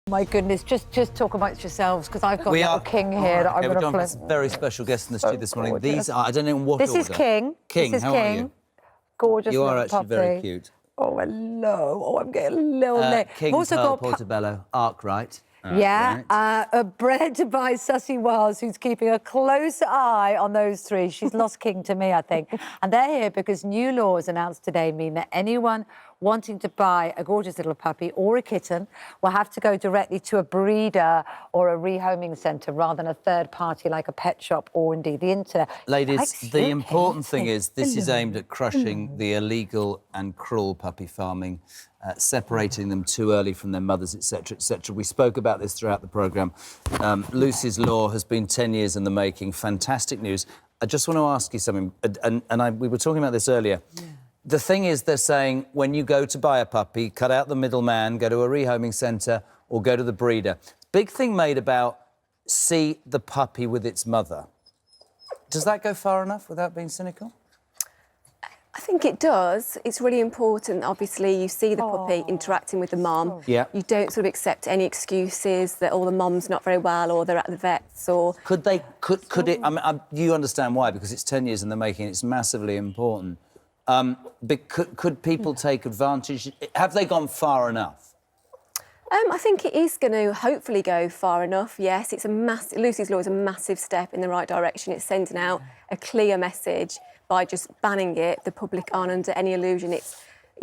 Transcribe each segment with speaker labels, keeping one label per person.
Speaker 1: My goodness, just talk amongst yourselves, because I've got a little King here that I'm going to
Speaker 2: play. A very special guest in the studio this morning. These are, I don't know in what
Speaker 1: This
Speaker 2: order.
Speaker 1: is King.
Speaker 2: King,
Speaker 1: this is
Speaker 2: how
Speaker 1: King.
Speaker 2: are you?
Speaker 1: Gorgeous.
Speaker 2: You are actually
Speaker 1: puppy.
Speaker 2: very cute.
Speaker 1: Oh, hello. Oh, I'm getting a little lit.
Speaker 2: King, Pearl, Portobello, Arkwright.
Speaker 1: Bred by Susie Wells, who's keeping a close eye on those three. She's lost King to me, I think. And they're here because new laws announced today mean that anyone wanting to buy a gorgeous little puppy or a kitten will have to go directly to a breeder or a rehoming centre rather than a third party like a pet shop or indeed the internet.
Speaker 2: Ladies, the important thing is this is aimed at crushing the illegal and cruel puppy farming, separating them too early from their mothers, etc., etc. We spoke about this throughout the programme. Lucy's law has been 10 years in the making. Fantastic news. I just want to ask you something, we were talking about this earlier. Yeah. The thing is, they're saying when you go to buy a puppy, cut out the middleman, go to a rehoming centre or go to the breeder. Big thing made about see the puppy with its mother. Does that go far enough without being cynical?
Speaker 3: I think it does. It's really important. Obviously, you see the puppy interacting with the mum.
Speaker 2: Yeah.
Speaker 3: You don't sort of accept any excuses that, the mum's not very well or they're at the vets or...
Speaker 2: Could it... I mean, you understand why, because it's 10 years in the making. It's massively important. But could people take advantage? Have they gone far enough?
Speaker 3: I think it is going to hopefully go far enough, yes. It's Lucy's Law is a massive step in the right direction. It's sending out a clear message by just banning it. The public aren't under any illusion it's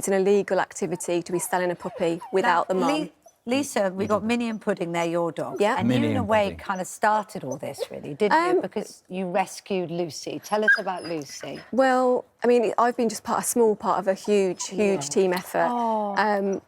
Speaker 3: an illegal activity to be selling a puppy without the mum.
Speaker 1: Lisa, we got Minnie and Pudding, they're your dogs.
Speaker 3: Yeah.
Speaker 1: And you, in a way, kind of started all this, really, didn't you? Because you rescued Lucy. Tell us about Lucy.
Speaker 3: Well, I mean, I've been just a small part of a huge team effort.
Speaker 1: Oh.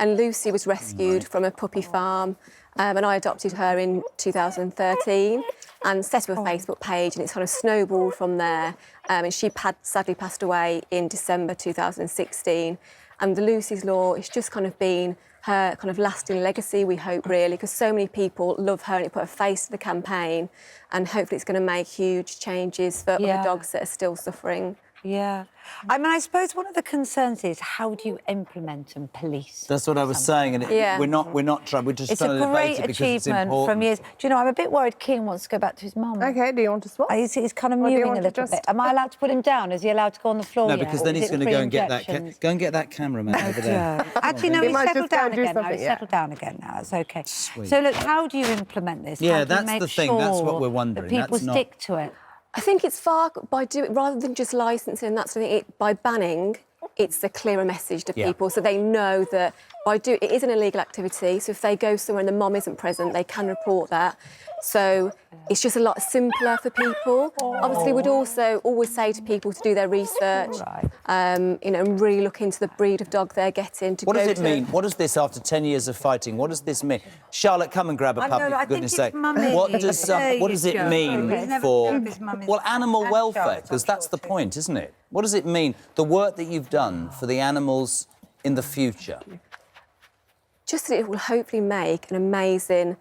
Speaker 3: And Lucy was rescued from a puppy farm, and I adopted her in 2013 and set up a Facebook page, and it's kind of snowballed from there. And she sadly passed away in December 2016. And the Lucy's Law has just kind of been her kind of lasting legacy, we hope, really, because so many people love her and it put a face to the campaign, and hopefully it's going to make huge changes for other dogs that are still suffering.
Speaker 1: Yeah. I mean, I suppose one of the concerns is how do you implement and police?
Speaker 2: That's what I was saying, and we're not trying. We're just trying to debate it because it's important. It's a great achievement from years. Do you know, I'm a bit worried King wants to go back to his mum.
Speaker 4: OK, do you want to swap?
Speaker 1: He's kind of mewing a little bit. Am I allowed to put him down? Is he allowed to go on the floor?
Speaker 2: No, because then he's going to go and get that cameraman over there.
Speaker 1: Actually, no, he's settled down again now. He's settled down again now. It's OK.
Speaker 2: Sweet.
Speaker 1: So, look, how do you implement this?
Speaker 2: Yeah, that's the thing. That's what we're wondering.
Speaker 1: That people stick to it.
Speaker 3: I think it's rather than just licensing, that's something by banning, it's a clearer message to people so they know that it is an illegal activity. So if they go somewhere and the mum isn't present, they can report that. So it's just a lot simpler for people. Obviously, we'd also always say to people to do their research, and really look into the breed of dog they're getting.
Speaker 2: What does it mean? What does this, after 10 years of fighting, what does this mean? Charlotte, come and grab a puppy, for goodness sake. What does it mean for, animal welfare? Because that's the point, isn't it? What does it mean, the work that you've done for the animals in the future?
Speaker 3: Just that it will hopefully make an amazing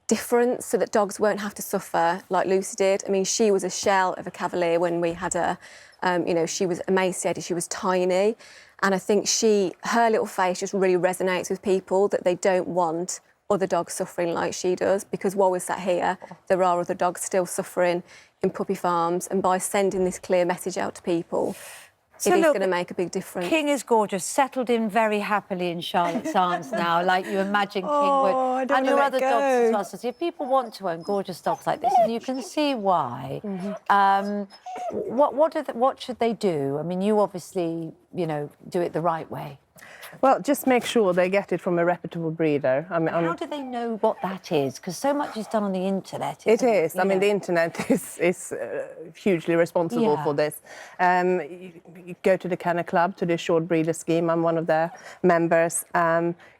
Speaker 3: difference so that dogs won't have to suffer like Lucy did. I mean, she was a shell of a cavalier when we had her. She was emaciated, she was tiny. And I think her little face just really resonates with people, that they don't want other dogs suffering like she does, because while we're sat here, there are other dogs still suffering in puppy farms. And by sending this clear message out to people, it is going to make a big difference.
Speaker 1: King is gorgeous, settled in very happily in Charlotte's arms now, like you imagine King would. And your other dogs as well. So if people want to own gorgeous dogs like this, and you can see why, what should they do? I mean, you obviously, do it the right way.
Speaker 4: Well, just make sure they get it from a reputable breeder. I mean,
Speaker 1: how do they know what that is? Because so much is done on the internet.
Speaker 4: It is. I mean, the internet is hugely responsible for this. You go to the Kennel Club, to the Short Breeder Scheme. I'm one of their members.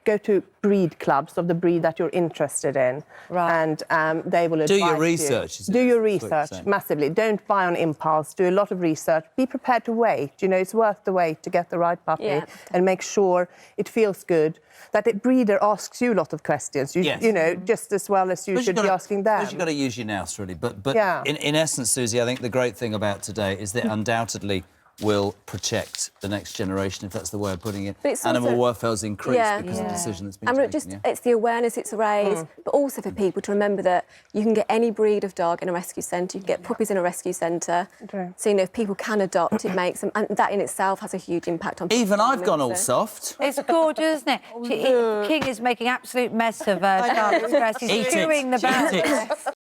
Speaker 4: Go to breed clubs of the breed that you're interested in, and they will advise you.
Speaker 2: Do your research.
Speaker 4: Do your research massively. Don't buy on impulse. Do a lot of research. Be prepared to wait. It's worth the wait to get the right puppy, and make sure it feels good. That the breeder asks you a lot of questions. Just as well as you should be asking them.
Speaker 2: You've got to use your nous, really. But in essence, Susie, I think the great thing about today is that undoubtedly will protect the next generation, if that's the way of putting it.
Speaker 3: But it's
Speaker 2: Animal
Speaker 3: also-
Speaker 2: welfare's increased
Speaker 3: Yeah.
Speaker 2: because of the decision that's been
Speaker 3: And
Speaker 2: taken.
Speaker 3: just
Speaker 2: yeah?
Speaker 3: it's the awareness it's raised, but also for people to remember that you can get any breed of dog in a rescue centre. You can get puppies in a rescue centre.
Speaker 4: True.
Speaker 3: So if people can adopt, it makes them, and that in itself has a huge impact on.
Speaker 2: Even I've gone all
Speaker 3: families,
Speaker 2: soft.
Speaker 1: It's gorgeous, isn't it? King is making absolute mess of Charlotte's dress. He's
Speaker 2: Eat
Speaker 1: chewing
Speaker 2: it.
Speaker 1: the belt.
Speaker 2: Eat it.